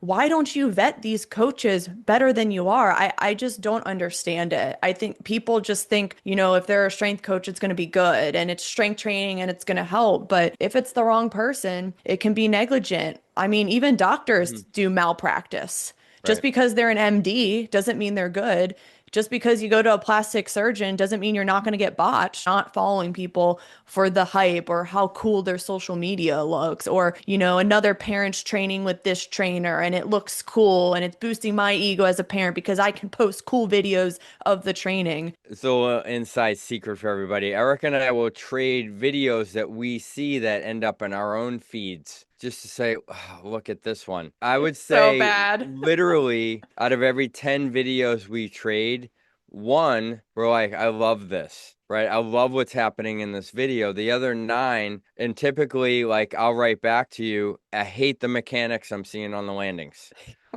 why don't you vet these coaches better than you are? I just don't understand it. I think people just think, if they're a strength coach, it's going to be good and it's strength training and it's going to help. But if it's the wrong person, it can be negligent. I mean, even doctors Mhm. do malpractice. Just Right. because they're an MD doesn't mean they're good. Just because you go to a plastic surgeon doesn't mean you're not going to get botched. Not following people for the hype or how cool their social media looks, or, another parent's training with this trainer and it looks cool and it's boosting my ego as a parent because I can post cool videos of the training. So, inside secret for everybody, Eric and I will trade videos that we see that end up in our own feeds just to say, "Oh, look at this one." I would So say bad. literally out of every 10 videos we trade, one, we're like, I love this, right? I love what's happening in this video. The other nine, and typically, like, I'll write back to you, I hate the mechanics I'm seeing on the landings,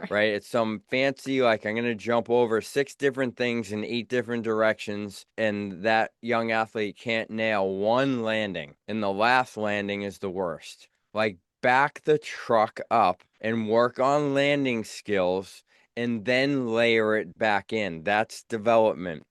right? It's some fancy, like, I'm going to jump over six different things in eight different directions, and that young athlete can't nail one landing, and the last landing is the worst. Like, back the truck up and work on landing skills and then layer it back in. That's development.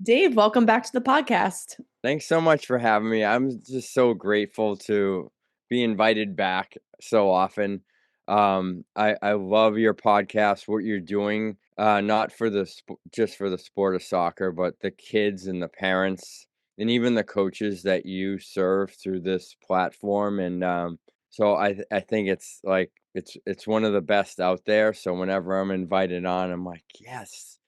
Dave, welcome back to the podcast. Thanks so much for having me. I'm just so grateful to be invited back so often. I love your podcast, what you're doing, not for just for the sport of soccer, but the kids and the parents and even the coaches that you serve through this platform. And so I think it's like it's one of the best out there. So whenever I'm invited on, I'm like, yes,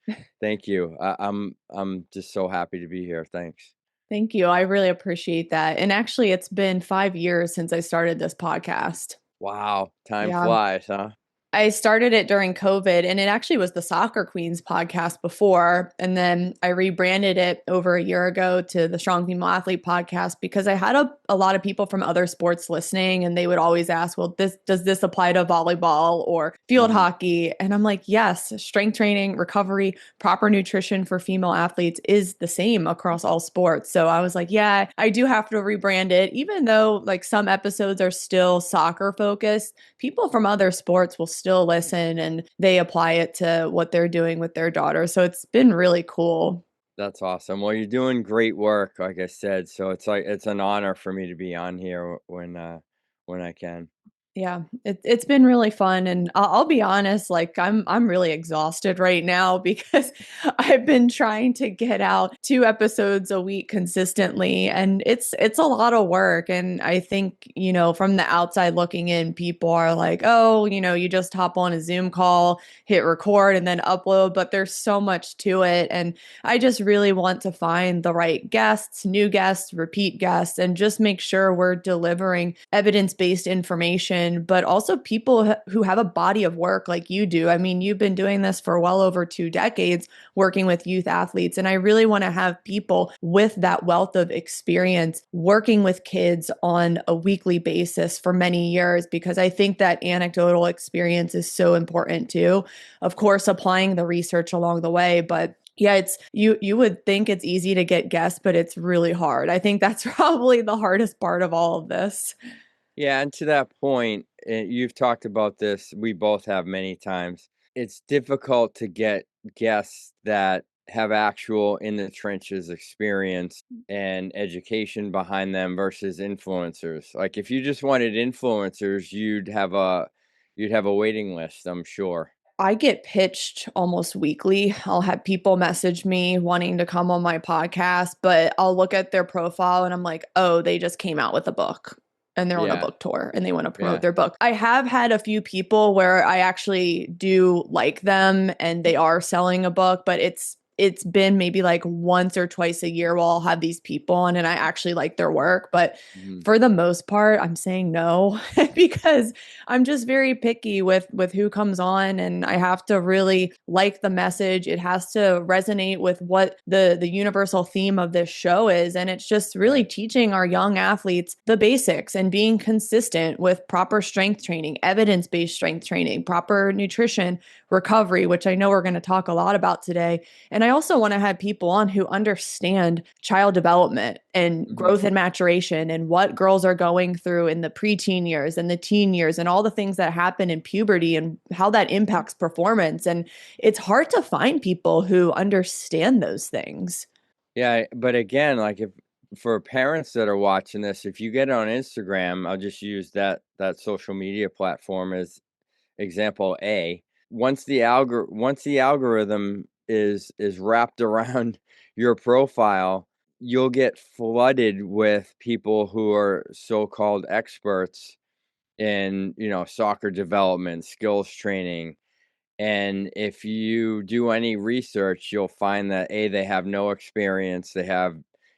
thank you. I'm just so happy to be here. Thanks. Thank you. I really appreciate that. And actually, it's been 5 years since I started this podcast. Wow, time Yeah. flies, huh? I started it during COVID, and it actually was the Soccer Queens podcast before. And then I rebranded it over a year ago to the Strong Female Athlete podcast because I had a lot of people from other sports listening, and they would always ask, well, does this apply to volleyball or field Mhm. hockey? And I'm like, yes, strength training, recovery, proper nutrition for female athletes is the same across all sports. So I was like, yeah, I do have to rebrand it, even though like some episodes are still soccer focused. People from other sports will still listen and they apply it to what they're doing with their daughter. So it's been really cool. That's awesome. Well, you're doing great work, like I said, so it's like it's an honor for me to be on here when I can. Yeah, it's been really fun, and I'll be honest, like I'm really exhausted right now because I've been trying to get out 2 episodes a week consistently, and it's a lot of work. And I think, from the outside looking in, people are like, oh, you just hop on a Zoom call, hit record, and then upload. But there's so much to it, and I just really want to find the right guests, new guests, repeat guests, and just make sure we're delivering evidence-based information, but also people who have a body of work like you do. I mean, you've been doing this for well over 2 decades working with youth athletes. And I really want to have people with that wealth of experience working with kids on a weekly basis for many years, because I think that anecdotal experience is so important too. Of course, applying the research along the way, but yeah, it's you would think it's easy to get guests, but it's really hard. I think that's probably the hardest part of all of this. Yeah, and to that point, you've talked about this, we both have many times. It's difficult to get guests that have actual in the trenches experience and education behind them versus influencers. Like if you just wanted influencers, you'd have a waiting list, I'm sure. I get pitched almost weekly. I'll have people message me wanting to come on my podcast, but I'll look at their profile and I'm like, oh, they just came out with a book and they're on a Yeah, book tour and they want to promote yeah. their book. I have had a few people where I actually do like them and they are selling a book, but it's been maybe like once or twice a year where I'll have these people on and I actually like their work. But Mhm. for the most part, I'm saying no because I'm just very picky with who comes on, and I have to really like the message. It has to resonate with what the universal theme of this show is, and it's just really Right. teaching our young athletes the basics and being consistent with proper strength training, evidence-based strength training, proper nutrition, recovery, which I know we're going to talk a lot about today. And I also want to have people on who understand child development and Hmm. growth and maturation and what girls are going through in the preteen years and the teen years and all the things that happen in puberty and how that impacts performance. And it's hard to find people who understand those things. Yeah, but again, like if for parents that are watching this, if you get on Instagram, I'll just use that social media platform as example A. Once the algorithm is wrapped around your profile, you'll get flooded with people who are so-called experts in, soccer development, skills training. And if you do any research, you'll find that A, they have no experience. They have,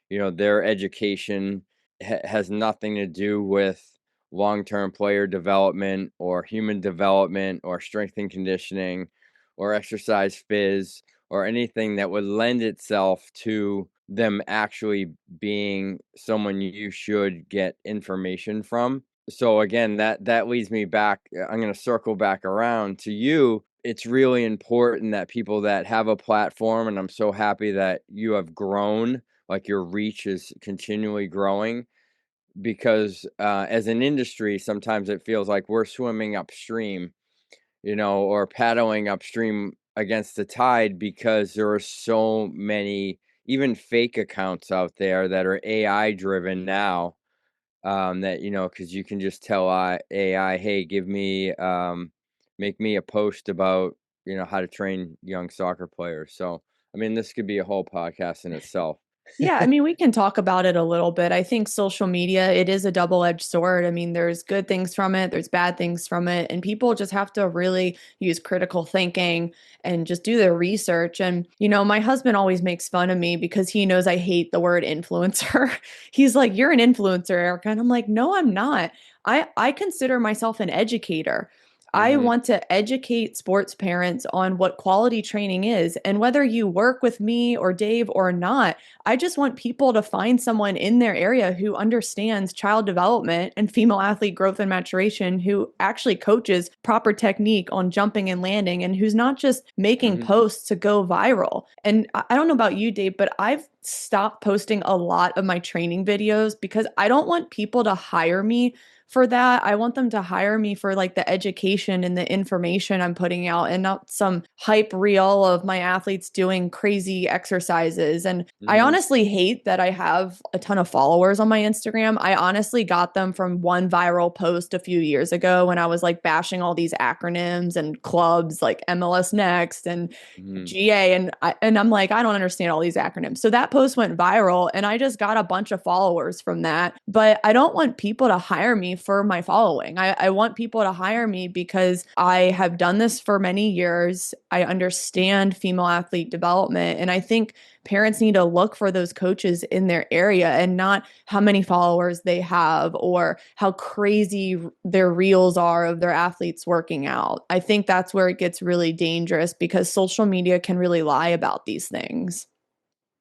their education has nothing to do with long-term player development or human development or strength and conditioning or exercise phys or anything that would lend itself to them actually being someone you should get information from. So again, that leads me back. I'm going to circle back around to you. It's really important that people that have a platform, and I'm so happy that you have grown, like your reach is continually growing, because as an industry, sometimes it feels like we're swimming upstream, or paddling upstream against the tide because there are so many, even fake accounts out there that are AI driven now, that because you can just tell AI, hey, make me a post about how to train young soccer players. So I mean, this could be a whole podcast in itself. Yeah, I mean, we can talk about it a little bit. I think social media, it is a double-edged sword. I mean, there's good things from it, there's bad things from it, and people just have to really use critical thinking and just do their research. And, my husband always makes fun of me because he knows I hate the word influencer. He's like, "You're an influencer, Erica." And I'm like, "No, I'm not. I consider myself an educator. I Hmm. want to educate sports parents on what quality training is. And whether you work with me or Dave or not, I just want people to find someone in their area who understands child development and female athlete growth and maturation, who actually coaches proper technique on jumping and landing, and who's not just making Hmm. posts to go viral." And I don't know about you, Dave, but I've stopped posting a lot of my training videos because I don't want people to hire me for that. I want them to hire me for like the education and the information I'm putting out and not some hype reel of my athletes doing crazy exercises. And I Hmm. honestly hate that I have a ton of followers on my Instagram. I honestly got them from one viral post a few years ago when I was like bashing all these acronyms and clubs like MLS Next and Hmm. GA, and I'm like, I don't understand all these acronyms. So that post went viral and I just got a bunch of followers from that. But I don't want people to hire me for my following. I want people to hire me because I have done this for many years. I understand female athlete development. And I think parents need to look for those coaches in their area and not how many followers they have or how crazy their reels are of their athletes working out. I think that's where it gets really dangerous because social media can really lie about these things.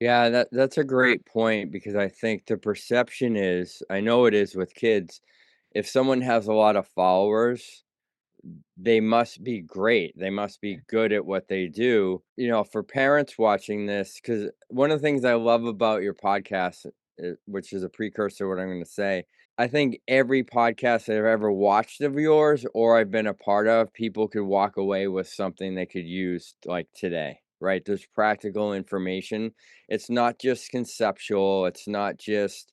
Yeah, that's a great point because I think the perception is, I know it is with kids, if someone has a lot of followers, they must be great. They must be good at what they do. For parents watching this, because one of the things I love about your podcast, which is a precursor to what I'm going to say, I think every podcast that I've ever watched of yours or I've been a part of, people could walk away with something they could use like today, right? There's practical information. It's not just conceptual, it's not just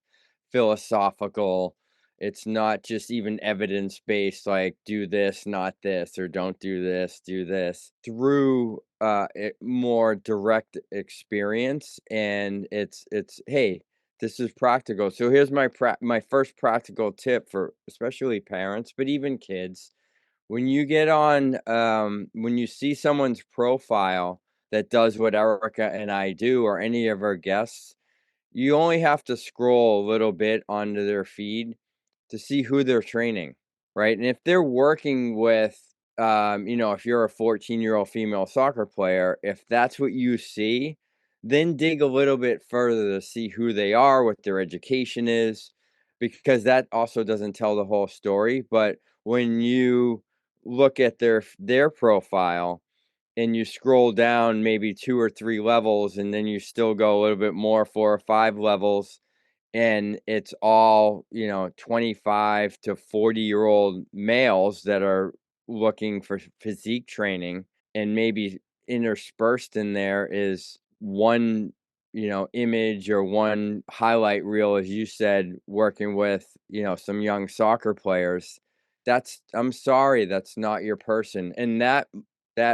philosophical, it's not just even evidence based, like do this, not this, or don't do this, do this. Through more direct experience, and it's hey, this is practical. So here's my first practical tip for especially parents, but even kids. When you get on, when you see someone's profile that does what Erica and I do, or any of our guests, you only have to scroll a little bit onto their feed to see who they're training, right? And if they're working with, if you're a 14-year-old female soccer player, if that's what you see, then dig a little bit further to see who they are, what their education is, because that also doesn't tell the whole story. But when you look at their profile, and you scroll down maybe 2 or 3 levels, and then you still go a little bit more, 4 or 5 levels, and it's all, 25 to 40-year-old males that are looking for physique training, and maybe interspersed in there is one, image or one highlight reel, as you said, working with, some young soccer players. I'm sorry, that's not your person. And that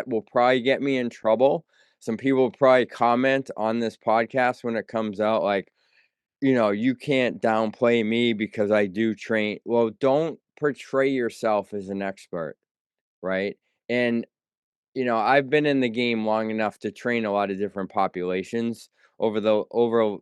will probably get me in trouble. Some people will probably comment on this podcast when it comes out, like, you can't downplay me because I do train. Well, don't portray yourself as an expert, right? And, I've been in the game long enough to train a lot of different populations over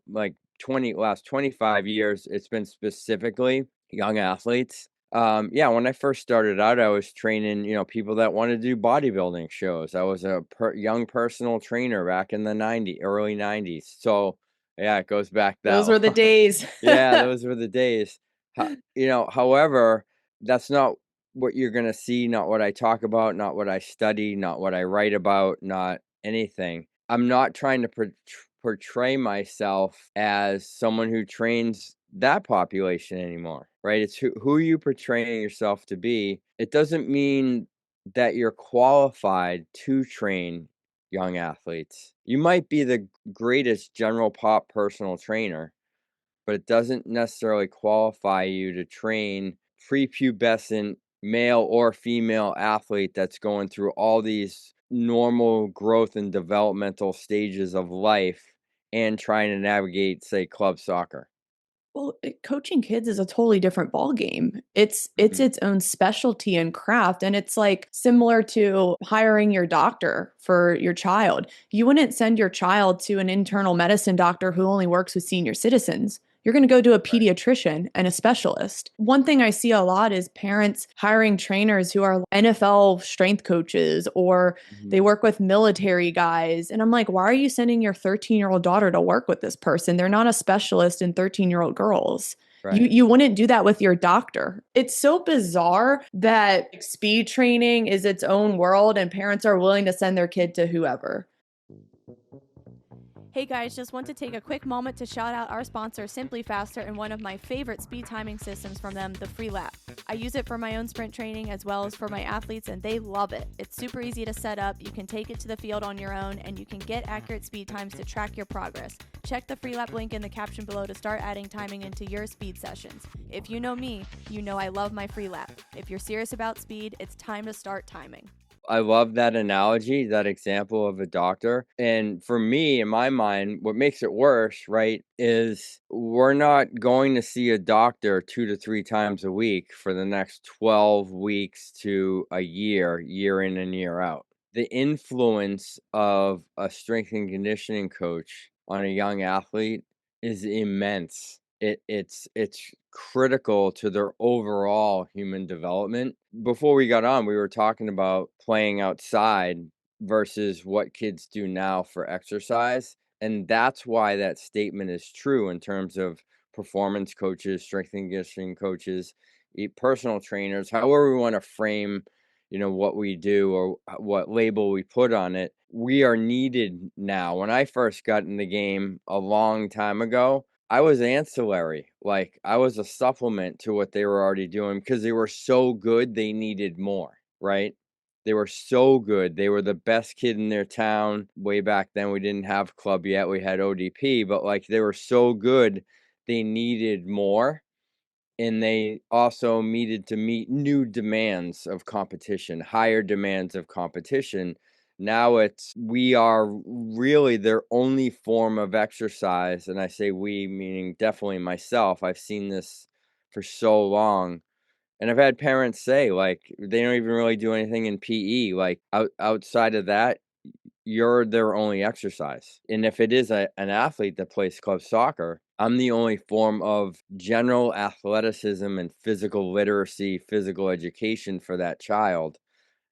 like last 25 years. It's been specifically young athletes. Yeah, when I first started out, I was training, people that want to do bodybuilding shows. I was a young personal trainer back in the early 90s. So, yeah, it goes back that Those were the long. days. Yeah, those were the days. However, that's not what you're going to see, not what I talk about, not what I study, not what I write about, not anything. I'm not trying to portray myself as someone who trains that population anymore, right? It's who are you portraying yourself to be? It doesn't mean that you're qualified to train young athletes. You might be the greatest general pop personal trainer, but it doesn't necessarily qualify you to train prepubescent male or female athlete that's going through all these normal growth and developmental stages of life and trying to navigate, say, club soccer. Well, coaching kids is a totally different ball game. It's Mhm. its own specialty and craft, and it's like similar to hiring your doctor for your child. You wouldn't send your child to an internal medicine doctor who only works with senior citizens. You're going to go to a Right. pediatrician and a specialist. One thing I see a lot is parents hiring trainers who are NFL strength coaches or they Mhm. work with military guys. And I'm like, why are you sending your 13-year-old daughter to work with this person? They're not a specialist in 13-year-old girls. You Right. you wouldn't do that with your doctor. It's so bizarre that speed training is its own world and parents are willing to send their kid to whoever. Hey guys, just want to take a quick moment to shout out our sponsor, Simply Faster, and one of my favorite speed timing systems from them, the Free Lap. I use it for my own sprint training as well as for my athletes, and they love it. It's super easy to set up, you can take it to the field on your own, and you can get accurate speed times to track your progress. Check the Free Lap link in the caption below to start adding timing into your speed sessions. If you know me, you know I love my Free Lap. If you're serious about speed, it's time to start timing. I love that analogy, that example of a doctor. And for me, in my mind, what makes it worse, right, is we're not going to see a doctor 2 to 3 times a week for the next 12 weeks to a year in and year out. The influence of a strength and conditioning coach on a young athlete is immense. It's critical to their overall human development. Before we got on, we were talking about playing outside versus what kids do now for exercise. And that's why that statement is true in terms of performance coaches, strength and conditioning coaches, personal trainers, however we want to frame, what we do or what label we put on it. We are needed now. When I first got in the game a long time ago, I was ancillary. Like, I was a supplement to what they were already doing because they were so good, they needed more, right? They were so good. They were the best kid in their town. Way back then, we didn't have club yet. We had ODP, but like they were so good, they needed more. And they also needed to meet new demands of competition, higher demands of competition. Now we are really their only form of exercise. And I say we, meaning definitely myself. I've seen this for so long. And I've had parents say, like, they don't even really do anything in PE. Like, outside of that, you're their only exercise. And if it is an athlete that plays club soccer, I'm the only form of general athleticism and physical literacy, physical education for that child.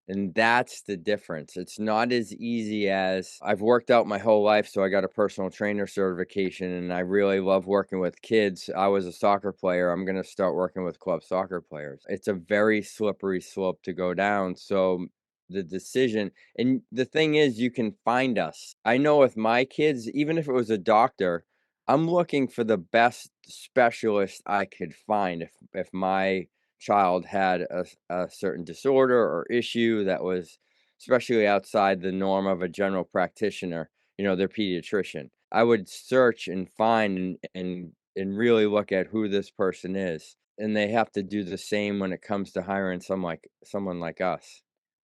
And that's the difference. It's not as easy as I've worked out my whole life, so I got a personal trainer certification, and I really love working with kids. I was a soccer player. I'm going to start working with club soccer players. It's a very slippery slope to go down. So the decision. And the thing is, you can find us. I know with my kids, even if it was a doctor, I'm looking for the best specialist I could find if my child had a certain disorder or issue that was especially outside the norm of a general practitioner, their pediatrician. I would search and find and really look at who this person is. And they have to do the same when it comes to hiring someone like us.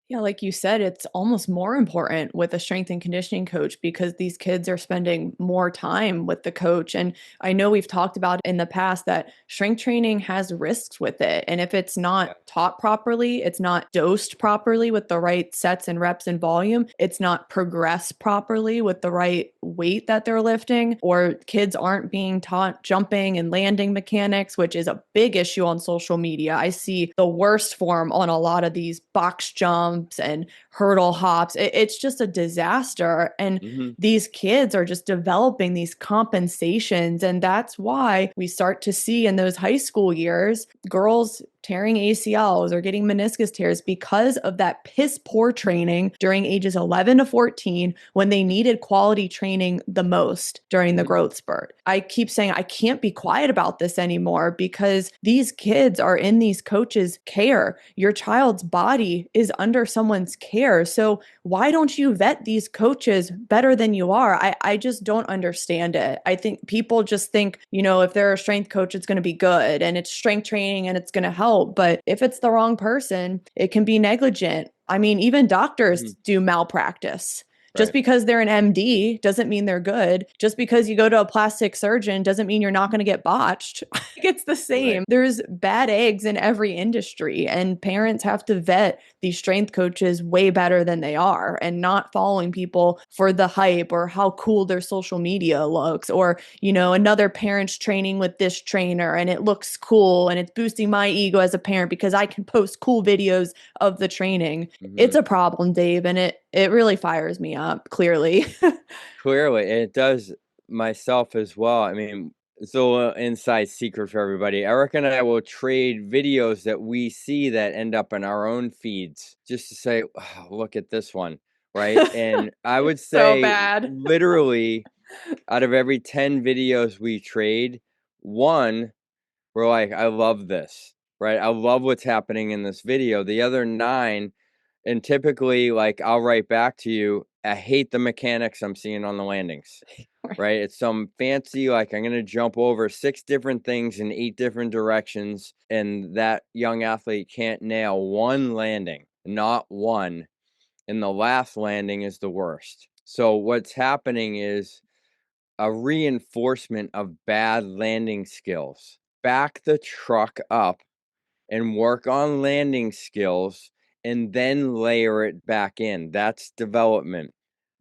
Yeah, like you said, it's almost more important with a strength and conditioning coach because these kids are spending more time with the coach. And I know we've talked about in the past that strength training has risks with it. And if it's Yeah. not taught properly, it's not dosed properly with the right sets and reps and volume, it's not progressed properly with the right weight that they're lifting, or kids aren't being taught jumping and landing mechanics, which is a big issue on social media. I see the worst form on a lot of these box jumps and hurdle hops. It's just a disaster. And Hmm. these kids are just developing these compensations. And that's why we start to see in those high school years girls tearing ACLs or getting meniscus tears because of that piss poor training during ages 11 to 14 when they needed quality training the most during the Hmm. growth spurt. I keep saying I can't be quiet about this anymore because these kids are in these coaches' care. Your child's body is under someone's care. So why don't you vet these coaches better than you are? I just don't understand it. I think people just think, if they're a strength coach, it's going to be good and it's strength training and it's going to help. But if it's the wrong person, it can be negligent. I mean, even Hmm. doctors do malpractice. Just Right. because they're an MD doesn't mean they're good. Just because you go to a plastic surgeon doesn't mean you're not going to get botched. It's the Right. same. There's bad eggs in every industry, and parents have to vet these strength coaches way better than they are and not following people for the hype or how cool their social media looks, or, another parent's training with this trainer and it looks cool and it's boosting my ego as a parent because I can post cool videos of the training. Hmm. It's a problem, Dave, and it really fires me up, clearly. Clearly, it does myself as well. I mean, it's a little inside secret for everybody. Eric and I will trade videos that we see that end up in our own feeds just to say, "Oh, look at this one," right? And I would So say bad. literally out of every 10 videos we trade, one, we're like, I love this, right? I love what's happening in this video. The other nine, and typically, like, I'll write back to you, I hate the mechanics I'm seeing on the landings, right? It's some fancy, like, I'm going to jump over 6 different things in 8 different directions, and that young athlete can't nail one landing, not one. And the last landing is the worst. So, what's happening is a reinforcement of bad landing skills. Back the truck up and work on landing skills and then layer it back in. That's development.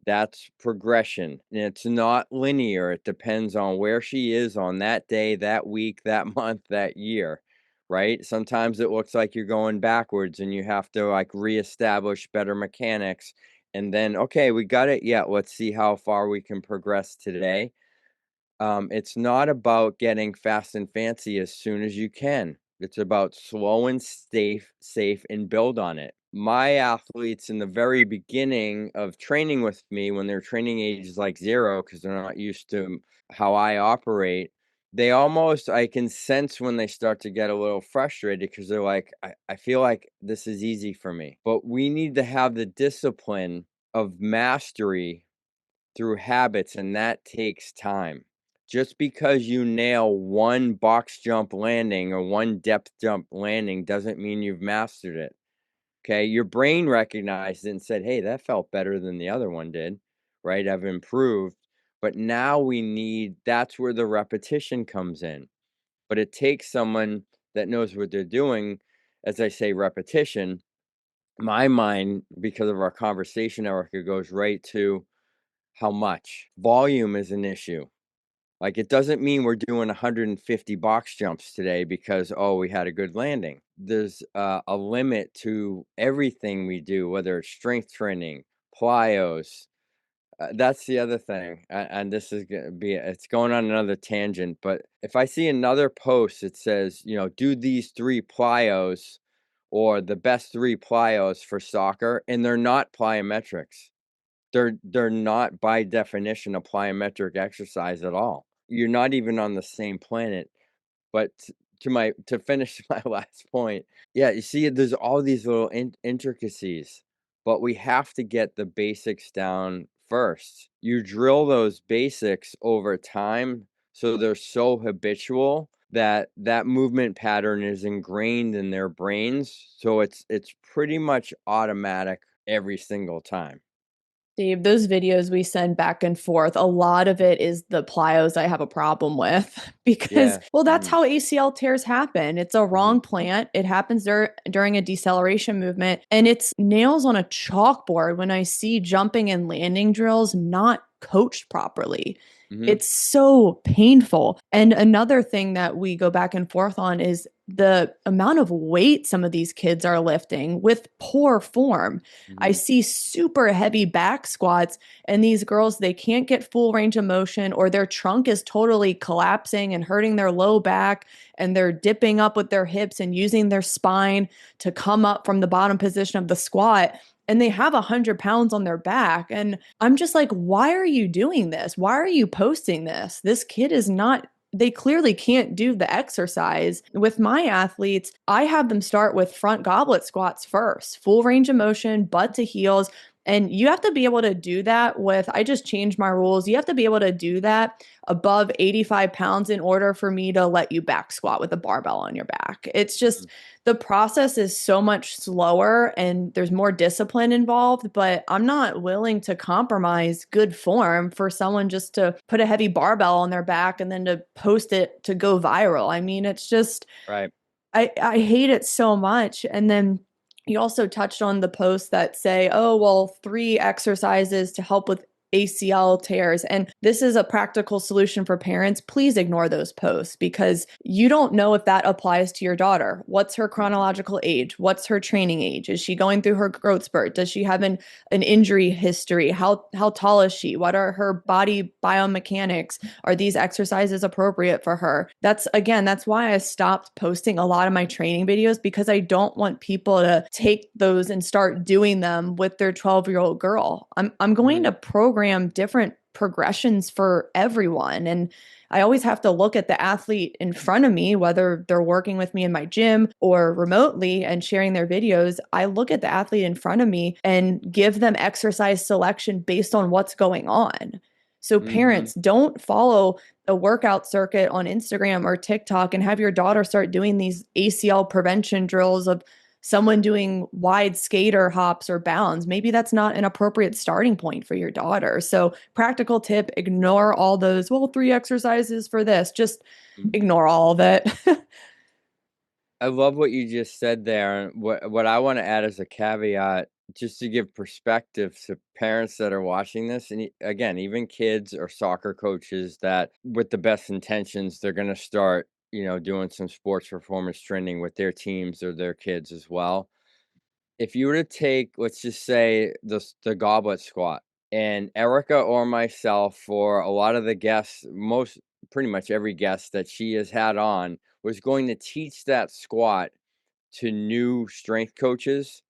That's progression. And it's not linear. It depends on where she is on that day, that week, that month, that year, right? Sometimes it looks like you're going backwards and you have to like reestablish better mechanics. And then, okay, we got it. Yeah, let's see how far we can progress today. It's not about getting fast and fancy as soon as you can. It's about slow and safe, and build on it. My athletes in the very beginning of training with me, when they're training ages like 0, because they're not used to how I operate, they almost, I can sense when they start to get a little frustrated because they're like, I feel like this is easy for me. But we need to have the discipline of mastery through habits, and that takes time. Just because you nail one box jump landing or one depth jump landing doesn't mean you've mastered it. Okay. Your brain recognized it and said, hey, that felt better than the other one did, right? I've improved. But now that's where the repetition comes in. But it takes someone that knows what they're doing. As I say, repetition, my mind, because of our conversation, Erica, goes right to how much volume is an issue. Like, it doesn't mean we're doing 150 box jumps today because, oh, we had a good landing. There's a limit to everything we do, whether it's strength training, plyos. That's the other thing. And this is going to be, it's going on another tangent. But if I see another post that says, do these 3 plyos or the best 3 plyos for soccer, and they're not plyometrics. They're not by definition a plyometric exercise at all. You're not even on the same planet. But to finish my last point, yeah, you see, there's all these little intricacies, but we have to get the basics down first. You drill those basics over time, so they're so habitual that that movement pattern is ingrained in their brains. So it's pretty much automatic every single time. Dave, those videos we send back and forth, a lot of it is the plyos I have a problem with because, Yeah. well, that's how ACL tears happen. It's a Mhm. wrong plant. It happens during a deceleration movement, and it's nails on a chalkboard when I see jumping and landing drills not coached properly. Mhm. It's so painful. And another thing that we go back and forth on is the amount of weight some of these kids are lifting with poor form. I Mhm. see super heavy back squats, and these girls, they can't get full range of motion, or their trunk is totally collapsing and hurting their low back, and they're dipping up with their hips and using their spine to come up from the bottom position of the squat. And they have 100 pounds on their back. And I'm just like, why are you doing this? Why are you posting this? This kid is not, they clearly can't do the exercise. With my athletes, I have them start with front goblet squats first, full range of motion, butt to heels. And you have to be able to do that with, I just changed my rules. You have to be able to do that above 85 pounds in order for me to let you back squat with a barbell on your back. It's just, the process is so much slower and there's more discipline involved, but I'm not willing to compromise good form for someone just to put a heavy barbell on their back and then to post it to go viral. I mean, it's just, Right. I hate it so much. And then you also touched on the posts that say, oh, well, 3 exercises to help with ACL tears. And this is a practical solution for parents. Please ignore those posts because you don't know if that applies to your daughter. What's her chronological age? What's her training age? Is she going through her growth spurt? Does she have an injury history? How tall is she? What are her body biomechanics? Are these exercises appropriate for her? That's why I stopped posting a lot of my training videos, because I don't want people to take those and start doing them with their 12-year-old girl. I'm going to program different progressions for everyone. And I always have to look at the athlete in front of me, whether they're working with me in my gym or remotely and sharing their videos. I look at the athlete in front of me and give them exercise selection based on what's going on. So Mhm. parents, don't follow a workout circuit on Instagram or TikTok and have your daughter start doing these ACL prevention drills of someone doing wide skater hops or bounds. Maybe that's not an appropriate starting point for your daughter. So, practical tip, ignore all those, well, 3 exercises for this. Just ignore all of it. I love what you just said there. And what I want to add as a caveat, just to give perspective to parents that are watching this, and again, even kids or soccer coaches that, with the best intentions, they're going to start, doing some sports performance training with their teams or their kids as well. If you were to take, let's just say, the goblet squat, and Erica or myself, for a lot of the guests, pretty much every guest that she has had on, was going to teach that squat to new strength coaches,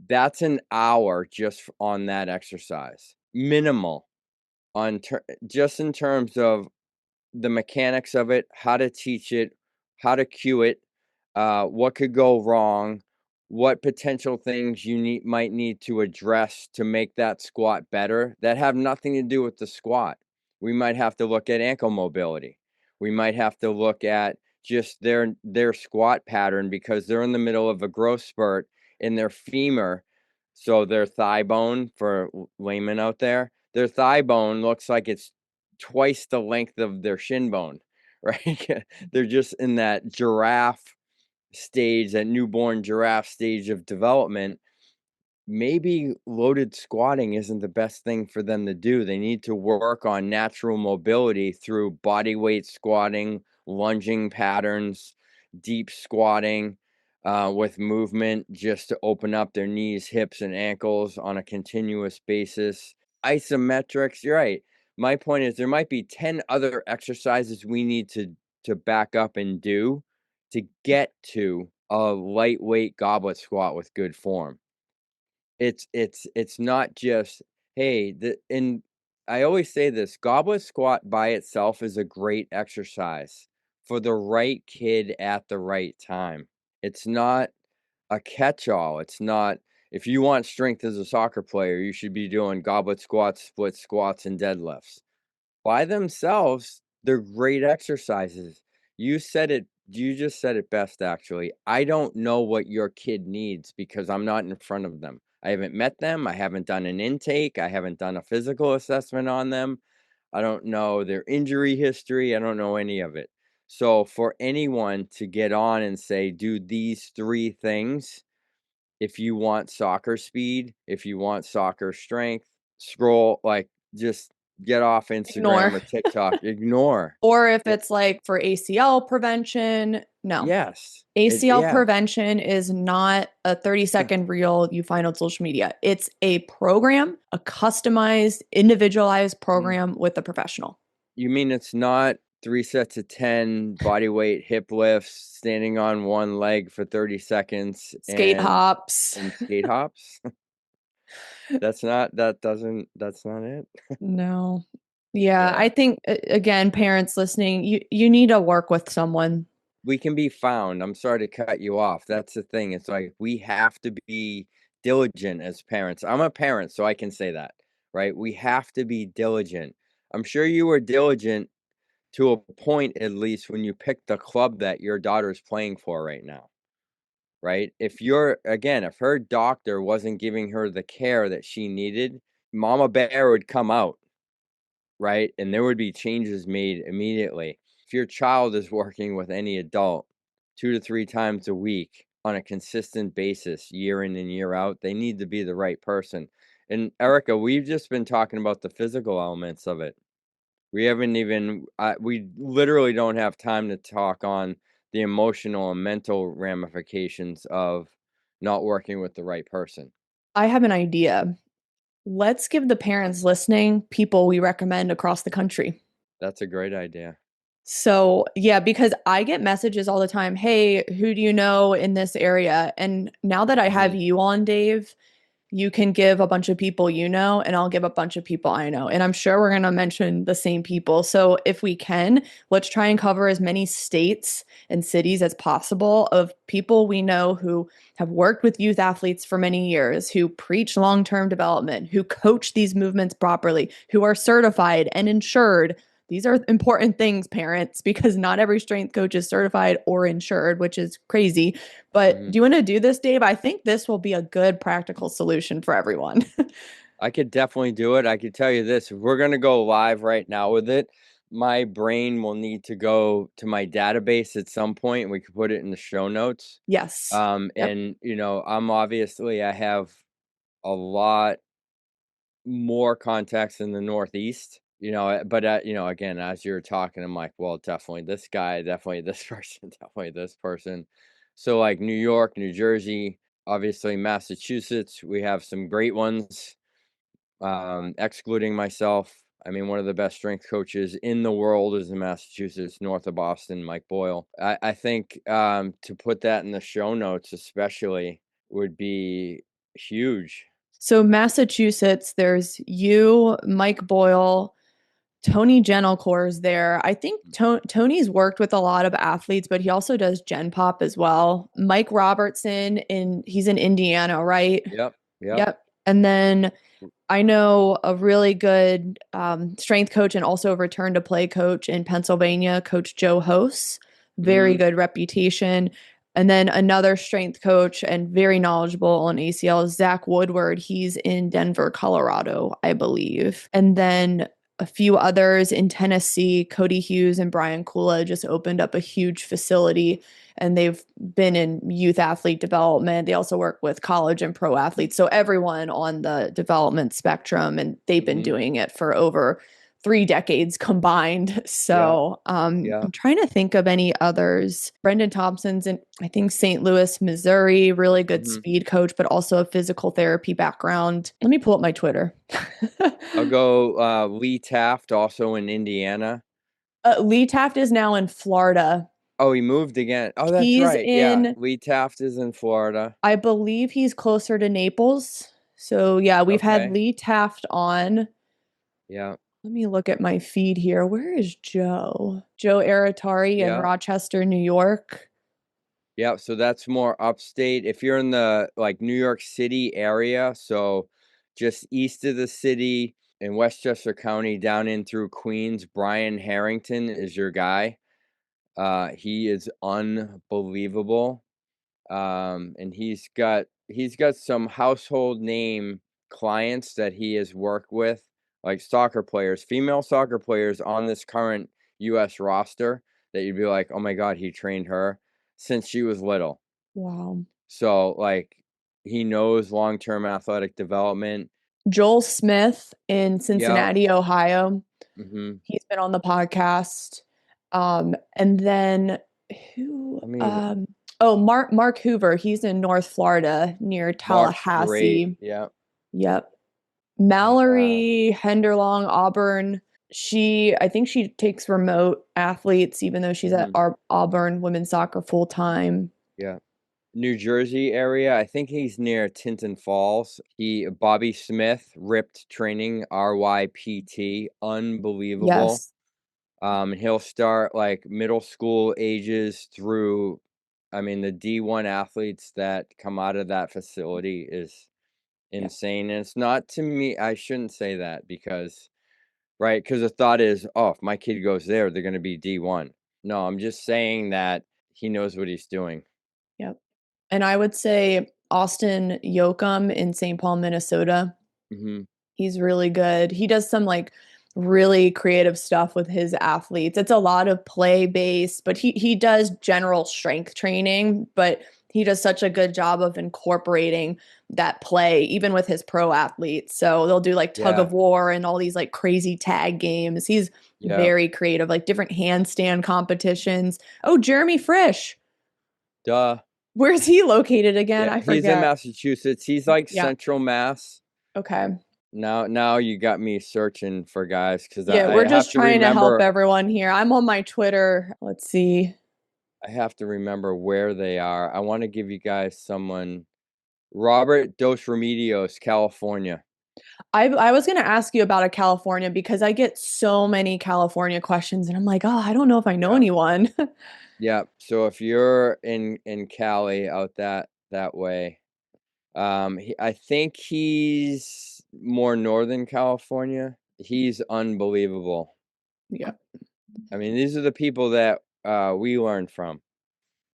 that's an hour just on that exercise, minimal, just in terms of the mechanics of it, how to teach it, how to cue it, what could go wrong, what potential things you might need to address to make that squat better that have nothing to do with the squat. We might have to look at ankle mobility. We might have to look at just their squat pattern because they're in the middle of a growth spurt in their femur. So their thigh bone, for laymen out there, their thigh bone looks like it's twice the length of their shin bone, right? They're just in that giraffe stage, that newborn giraffe stage of development. Maybe loaded squatting isn't the best thing for them to do. They need to work on natural mobility through body weight squatting, lunging patterns, deep squatting, with movement just to open up their knees, hips, and ankles on a continuous basis. Isometrics, you're right. My point is there might be 10 other exercises we need to back up and do to get to a lightweight goblet squat with good form. It's not just, hey, I always say this, goblet squat by itself is a great exercise for the right kid at the right time. It's not a catch-all. It's not, if you want strength as a soccer player, you should be doing goblet squats, split squats, and deadlifts. By themselves, they're great exercises. You just said it best, actually. I don't know what your kid needs because I'm not in front of them. I haven't met them. I haven't done an intake. I haven't done a physical assessment on them. I don't know their injury history. I don't know any of it. So for anyone to get on and say, do these 3 things, if you want soccer speed, if you want soccer strength, scroll, like, just get off Instagram Ignore. or TikTok, ignore. Or if it's like for ACL prevention, no. Yes. ACL Yeah. prevention is not a 30-second reel you find on social media. It's a program, a customized, individualized program with a professional. You mean it's not 3 sets of 10 body weight hip lifts, standing on one leg for 30 seconds Skate hops. and skate hops? That's not it. No. Yeah, Yeah. I think again, parents listening, you need to work with someone. We can be found. I'm sorry to cut you off. That's the thing. It's like we have to be diligent as parents. I'm a parent, so I can say that, right? We have to be diligent. I'm sure you were diligent to a point, at least, when you picked the club that your daughter's playing for right now, right? If her doctor wasn't giving her the care that she needed, Mama Bear would come out, right? And there would be changes made immediately. If your child is working with any adult 2 to 3 times a week on a consistent basis, year in and year out, they need to be the right person. And Erica, we've just been talking about the physical elements of it. We haven't even, we literally don't have time to talk on the emotional and mental ramifications of not working with the right person. I have an idea. Let's give the parents listening people we recommend across the country. That's a great idea. So, yeah, because I get messages all the time, hey, who do you know in this area? And now that I have you on, Dave, you can give a bunch of people you know, and I'll give a bunch of people I know. And I'm sure we're going to mention the same people. So if we can, let's try and cover as many states and cities as possible of people we know who have worked with youth athletes for many years, who preach long-term development, who coach these movements properly, who are certified and insured. These are important things, parents, because not every strength coach is certified or insured, which is crazy. But do you want to do this, Dave? I think this will be a good practical solution for everyone. I could definitely do it. I could tell you this, if we're going to go live right now with it, my brain will need to go to my database at some point, and we could put it in the show notes. Yes. And, I have a lot more contacts in the Northeast, but, again, as you're talking, I'm like, well, definitely this guy, definitely this person, definitely this person. So like New York, New Jersey, obviously Massachusetts, we have some great ones, excluding myself. I mean, one of the best strength coaches in the world is in Massachusetts, north of Boston, Mike Boyle. I think to put that in the show notes especially would be huge. So Massachusetts, there's you, Mike Boyle, Tony Gentilcore is there. I think Tony's worked with a lot of athletes, but he also does Gen Pop as well. Mike Robertson, he's in Indiana, right? Yep. And then I know a really good strength coach and also return to play coach in Pennsylvania, Coach Joe Hose. Very good reputation. And then another strength coach and very knowledgeable on ACL is Zach Woodward. He's in Denver, Colorado, I believe. And then a few others in Tennessee, Cody Hughes and Brian Kula just opened up a huge facility, and they've been in youth athlete development. They also work with college and pro athletes. So everyone on the development spectrum, and they've been doing it for over 3 decades combined. So I'm trying to think of any others. Brendan Thompson's in, I think, St. Louis, Missouri, really good speed coach, but also a physical therapy background. Let me pull up my Twitter. I'll go Lee Taft, also in Indiana. Lee Taft is now in Florida. Oh, he moved again. Oh, that's He's right. Yeah, in, Lee Taft is in Florida. I believe he's closer to Naples. So yeah, we've had Okay. Lee Taft on. Yeah. Let me look at my feed here. Where is Joe? Joe Aratari in Yeah. Rochester, New York. Yeah. So that's more upstate. If you're in the like New York City area, so just east of the city in Westchester County down in through Queens, Brian Harrington is your guy. He is unbelievable. And he's got some household name clients that he has worked with, like soccer players, female soccer players on this current US roster that you'd be like, oh my God, he trained her since she was little. Wow. So like he knows long-term athletic development. Joel Smith in Yep. Cincinnati, Ohio. Mm-hmm. He's been on the podcast. And then who? I mean, Oh, Mark Hoover. He's in North Florida near Mark's great. Tallahassee. Yeah. Yep. Uh, Mallory Henderlong, Auburn. I think she takes remote athletes, even though she's at mhm, Auburn women's soccer full time. yeah. New Jersey area. I think he's near Tinton Falls. Bobby Smith, ripped training, RYPT, unbelievable. Yes. He'll start like middle school ages through, I mean, the D1 athletes that come out of that facility is Yeah. insane. And it's not, to me, I shouldn't say that because, right, because the thought is, oh, if my kid goes there, they're going to be D1. No, I'm just saying that he knows what he's doing. Yep. And I would say Austin Jochum in St. Paul, Minnesota. Hmm. He's really good. He does some like really creative stuff with his athletes. It's a lot of play based, but he does general strength training, but he does such a good job of incorporating that play even with his pro athletes. So they'll do like tug Yeah. of war and all these like crazy tag games. He's Yeah. very creative, like different handstand competitions. Oh, Jeremy Frisch. Duh. Where's he located again? Yeah, I he's in forget. Massachusetts. He's like Yeah. Central Mass. Okay. Now you got me searching for guys because Yeah, I we're have just to trying to help remember everyone here. I'm on my Twitter. Let's see. where they are. I want to give you guys someone. Robert Dos Remedios, California. I was going to ask you about a California because I get so many California questions and I'm like, "Oh, I don't know if I know Yeah. anyone." Yeah. So if you're in Cali out that way, I think he's more Northern California. He's unbelievable. Yeah. I mean, these are the people that we learned from.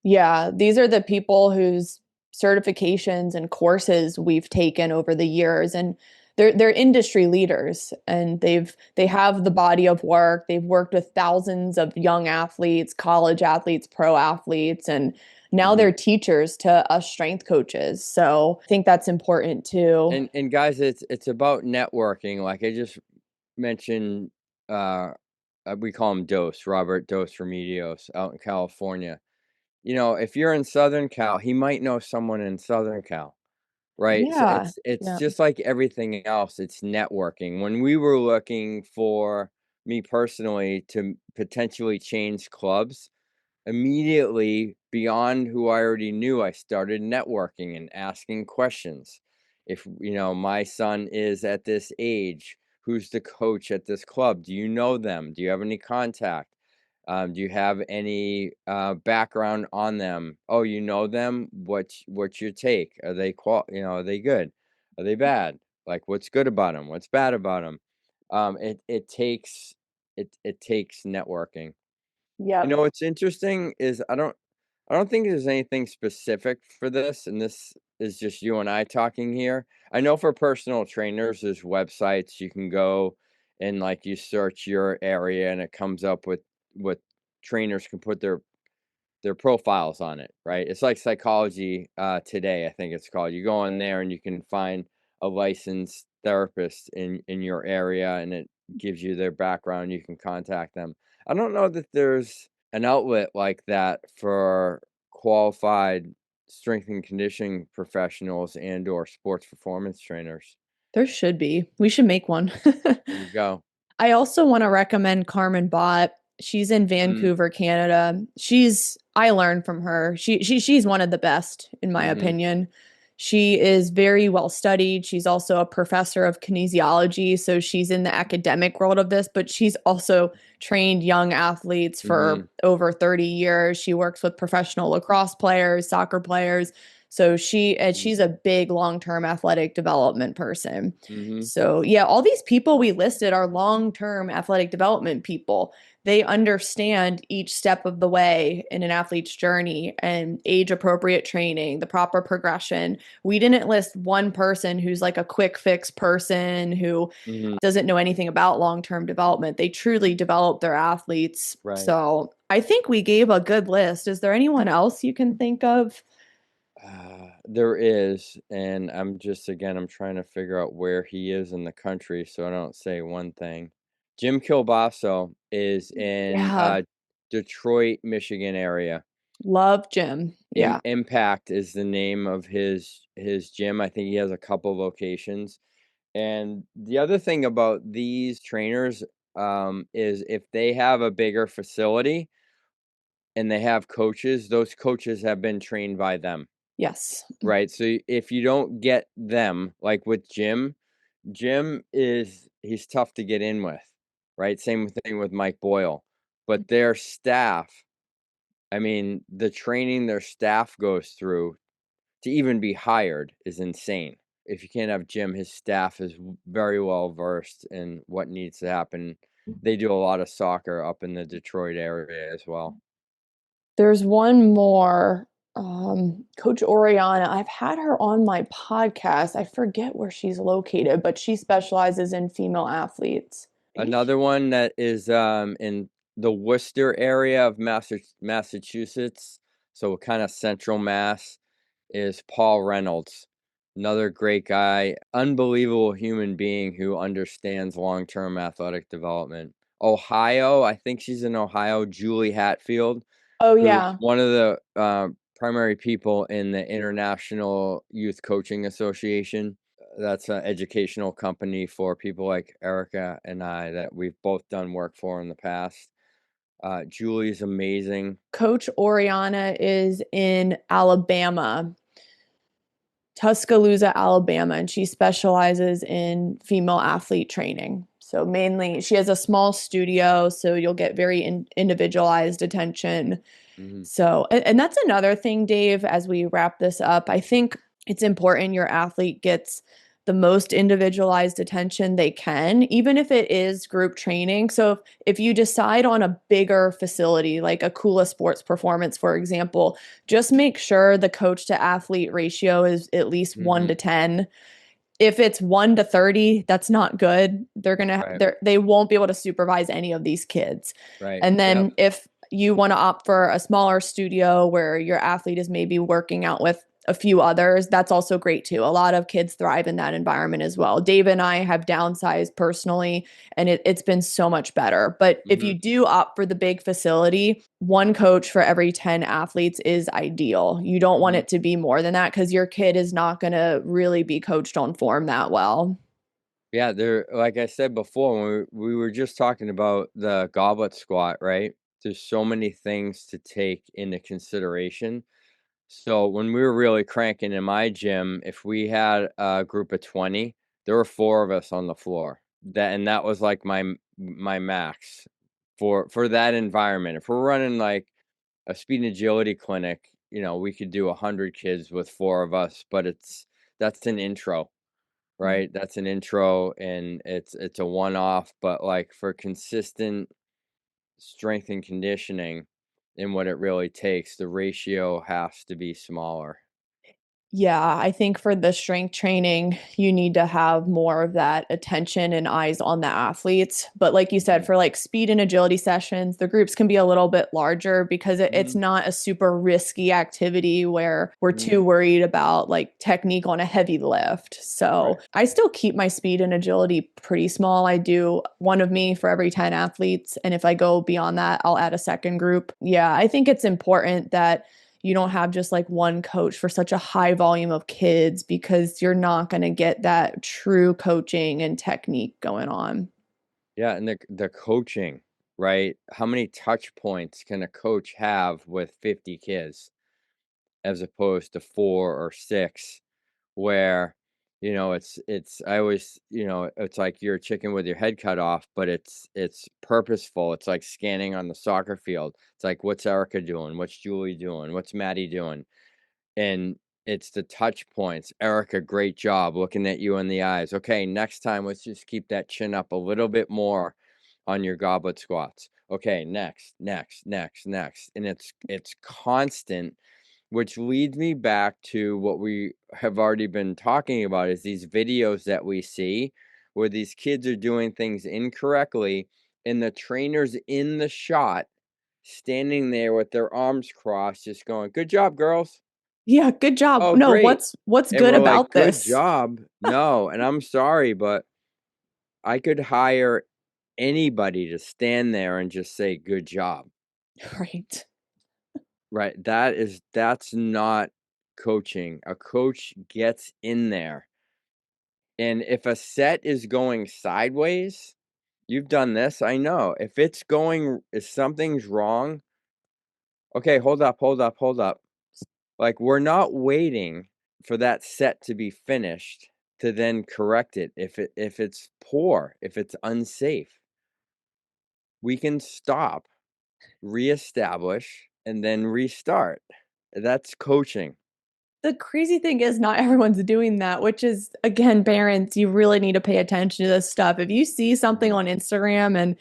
Yeah, these are the people whose certifications and courses we've taken over the years and they're industry leaders and they have the body of work. They've worked with thousands of young athletes, college athletes, pro athletes and now Mhm. they're teachers to us strength coaches. So, I think that's important too. And guys, it's about networking. Like I just mentioned, uh, we call him Dos, Robert Dos Remedios out in California. If you're in Southern Cal, he might know someone in Southern Cal, right? So Yeah. it's Yeah. just like everything else. It's networking. When we were looking for me personally to potentially change clubs, immediately beyond who I already knew, I started networking and asking questions. If, my son is at this age, who's the coach at this club? Do you know them? Do you have any contact? Do you have any background on them? Oh, you know them? What's your take? Are they are they good? Are they bad? Like what's good about them? What's bad about them? It takes networking. Yep. What's interesting is I don't think there's anything specific for this, and this is just you and I talking here. I know for personal trainers, there's websites you can go and like you search your area and it comes up with what trainers can put their profiles on it, right? It's like Psychology Today, I think it's called. You go in there and you can find a licensed therapist in your area, and it gives you their background. You can contact them. I don't know that there's an outlet like that for qualified strength and conditioning professionals and or sports performance trainers. There should be. We should make one. There you go. I also want to recommend Carmen Bott. She's in Mm, Vancouver, Canada. I learned from her. She's one of the best in my mm-hmm, opinion. She is very well studied. She's also a professor of kinesiology, so she's in the academic world of this, but she's also trained young athletes mm-hmm, for over 30 years. She works with professional lacrosse players, soccer players. So she's a big long-term athletic development person. mm-hmm. So, yeah, all these people we listed are long-term athletic development people. They understand each step of the way in an athlete's journey and age appropriate training, the proper progression. We didn't list one person who's like a quick fix person who Mm-hmm. doesn't know anything about long-term development. They truly develop their athletes. Right. So I think we gave a good list. Is there anyone else you can think of? There is, and I'm trying to figure out where he is in the country so I don't say one thing. Jim Kilbasso is in Yeah, Detroit, Michigan area. love Jim. Yeah. Impact is the name of his gym. I think he has a couple locations. And the other thing about these trainers is if they have a bigger facility and they have coaches, those coaches have been trained by them. Yes. Right. So if you don't get them, like with Jim, he's tough to get in with. Right. Same thing with Mike Boyle. But their staff, I mean, the training their staff goes through to even be hired is insane. If you can't have Jim, his staff is very well versed in what needs to happen. They do a lot of soccer up in the Detroit area as well. There's one more. Coach Oriana, I've had her on my podcast. I forget where she's located, but she specializes in female athletes. Maybe Another one that is in the Worcester area of Massachusetts, so kind of central Mass, is Paul Reynolds. Another great guy, unbelievable human being who understands long-term athletic development. Ohio, I think she's in Ohio, Julie Hatfield, Oh who's yeah. one of the primary people in the International Youth Coaching Association. That's an educational company for people like Erica and I that we've both done work for in the past. Julie's amazing. Coach Oriana is in Alabama, Tuscaloosa, Alabama, and she specializes in female athlete training. So mainly she has a small studio, so you'll get very individualized attention. Hmm. So, and that's another thing, Dave, as we wrap this up. I think it's important your athlete gets the most individualized attention they can, even if it is group training. So, if you decide on a bigger facility, like a Kula Sports Performance, for example, just make sure the coach to athlete ratio is at least 1 Hmm. to 10. If it's 1 to 30, that's not good. Right. They won't be able to supervise any of these kids. Right. And Yep. then if you want to opt for a smaller studio where your athlete is maybe working out with a few others, that's also great too. A lot of kids thrive in that environment as well. Dave and I have downsized personally, and it's been so much better. But if Hmm. you do opt for the big facility, one coach for every 10 athletes is ideal. You don't want Hmm. it to be more than that because your kid is not going to really be coached on form that well. Yeah, there, like I said before, when we were just talking about the goblet squat, right? There's so many things to take into consideration. So when we were really cranking in my gym, if we had a group of 20, there were four of us on the floor. That was like my max for that environment. If we're running like a speed and agility clinic, we could do 100 kids with four of us, but that's an intro, right? That's an intro and it's a one-off, but like for consistent strength and conditioning and what it really takes, the ratio has to be smaller. Yeah, I think for the strength training, you need to have more of that attention and eyes on the athletes. But like you said, Mhm. for like speed and agility sessions, the groups can be a little bit larger because it's Mhm. not a super risky activity where we're Mhm. too worried about like technique on a heavy lift. Right. So I still keep my speed and agility pretty small. I do one of me for every 10 athletes. And if I go beyond that, I'll add a second group. Yeah, I think it's important that you don't have just like one coach for such a high volume of kids because you're not going to get that true coaching and technique going on. Yeah, and the coaching. right? How many touch points can a coach have with 50 kids as opposed to 4 or 6, where, it's I always, it's like you're a chicken with your head cut off, but it's purposeful. It's like scanning on the soccer field. It's like, what's Erica doing? What's Julie doing? What's Maddie doing? And it's the touch points. Erica, great job looking at you in the eyes. Okay, next time, let's just keep that chin up a little bit more on your goblet squats. Okay, next, next, next, next. And it's constant, which leads me back to what we have already been talking about, is these videos that we see where these kids are doing things incorrectly, and the trainer's in the shot standing there with their arms crossed, just going, good job, girls. Yeah, good job. Oh, No, great. what's And good we're like, about good this? job. No, and I'm sorry, but I could hire anybody to stand there and just say, good job. Right. Right. That's not coaching. A coach gets in there. And if a set is going sideways, you've done this, I know. If something's wrong, okay, hold up, hold up, hold up. Like, we're not waiting for that set to be finished to then correct it. If it's poor, if it's unsafe, we can stop, reestablish, and then restart. That's coaching. The crazy thing is not everyone's doing that, which is, again, parents, you really need to pay attention to this stuff. If you see something Mhm. on Instagram and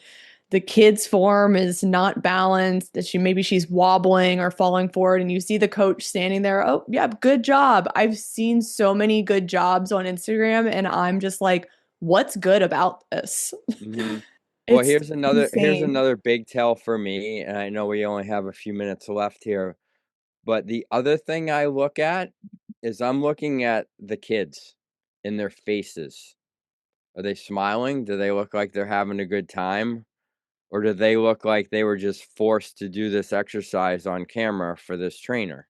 the kid's form is not balanced, that maybe she's wobbling or falling forward, and you see the coach standing there, oh, yeah, good job. I've seen so many good jobs on Instagram, and I'm just like, what's good about this? Mhm. Well, It's here's insane. another big tell for me, and I know we only have a few minutes left here, but the other thing I look at is I'm looking at the kids in their faces. Are they smiling? Do they look like they're having a good time? Or do they look like they were just forced to do this exercise on camera for this trainer,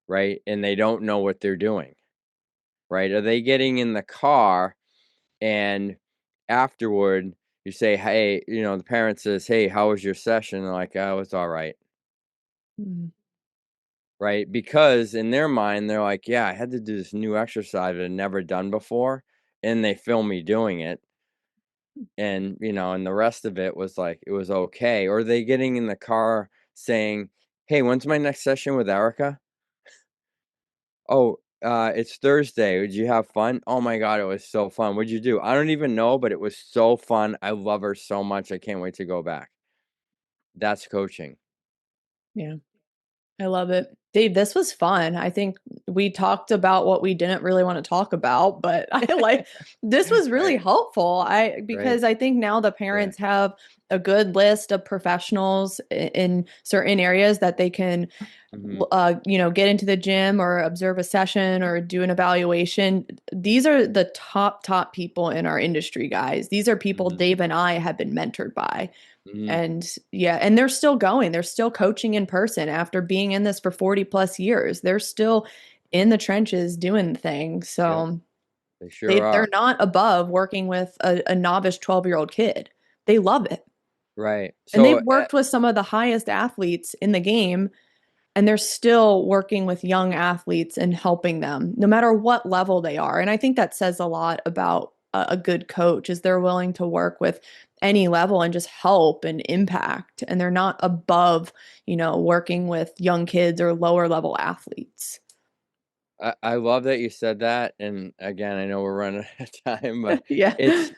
right? And they don't know what they're doing, right? Are they getting in the car and afterward you say, hey, the parent says, hey, how was your session? They're like, oh, it's all right. Mm. Right? Because in their mind, they're like, yeah, I had to do this new exercise I'd never done before. And they film me doing it. And the rest of it was like, it was okay. Or they getting in the car saying, hey, when's my next session with Erica? Oh, it's Thursday. Did you have fun? Oh my God, it was so fun. What'd you do? I don't even know, but it was so fun. I love her so much. I can't wait to go back. That's coaching. Yeah. I love it. Dave, this was fun. I think we talked about what we didn't really want to talk about, but I like this was really Right, helpful. right. Because I think now the Yeah. parents have a good list of professionals in certain areas that they can Hmm. get into the gym or observe a session or do an evaluation. These are the top people in our industry, guys. These are people Hmm. Dave and I have been mentored by. Hmm. And yeah, and they're still going. They're still coaching in person after being in this for 40 plus years. They're still in the trenches doing things. Yep, So they sure they're are. not above working with a novice 12-year-old kid. They love it. Right. And So, they've worked with some of the highest athletes in the game, and they're still working with young athletes and helping them no matter what level they are. And I think that says a lot about a good coach is they're willing to work with any level and just help and impact, and they're not above working with young kids or lower level athletes. I love that you said that. And again, I know we're running out of time, but Yeah. it's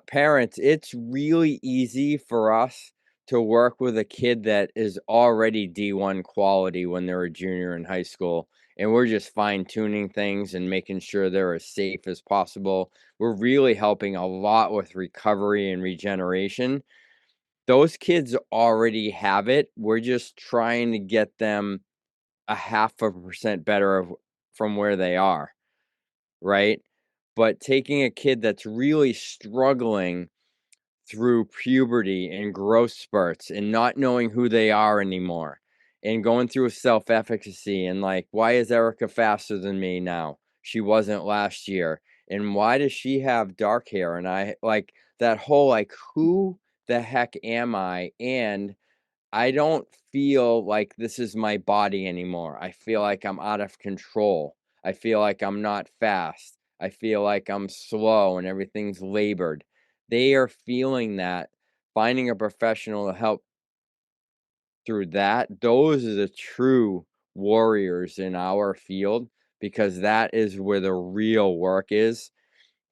parents, it's really easy for us to work with a kid that is already D1 quality when they're a junior in high school. And we're just fine tuning things and making sure they're as safe as possible. We're really helping a lot with recovery and regeneration. Those kids already have it. We're just trying to get them a 0.5% better from where they are, right? But taking a kid that's really struggling through puberty and growth spurts and not knowing who they are anymore and going through a self-efficacy and like, why is Erica faster than me now? She wasn't last year. And why does she have dark hair? And I like that whole like, who the heck am I? And I don't feel like this is my body anymore. I feel like I'm out of control. I feel like I'm not fast. I feel like I'm slow and everything's labored. They are feeling that. Finding a professional to help through that, those are the true warriors in our field, because that is where the real work is.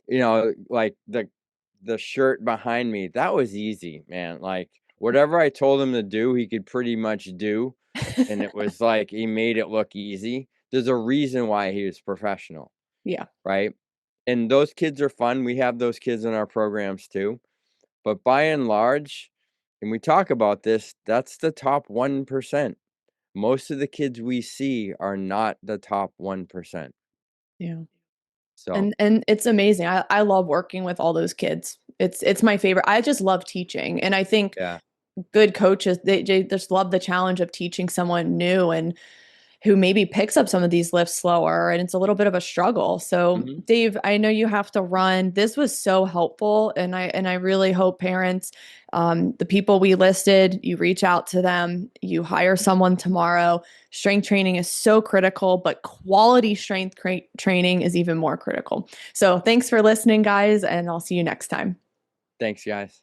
Like the shirt behind me, that was easy, man. Like whatever I told him to do, he could pretty much do. And it was like he made it look easy. There's a reason why he was professional. Yeah. Right. And those kids are fun. We have those kids in our programs too. But by and large, and we talk about this, that's the top 1%. Most of the kids we see are not the top 1%. Yeah. So, And it's amazing. I love working with all those kids. It's my favorite. I just love teaching. And I think yeah. good coaches, they just love the challenge of teaching someone new and who maybe picks up some of these lifts slower, and it's a little bit of a struggle. So Mhm. Dave, I know you have to run. This was so helpful, and I really hope parents, the people we listed, you reach out to them, you hire someone tomorrow. Strength training is so critical, but quality strength training is even more critical. So thanks for listening, guys, and I'll see you next time. Thanks, guys.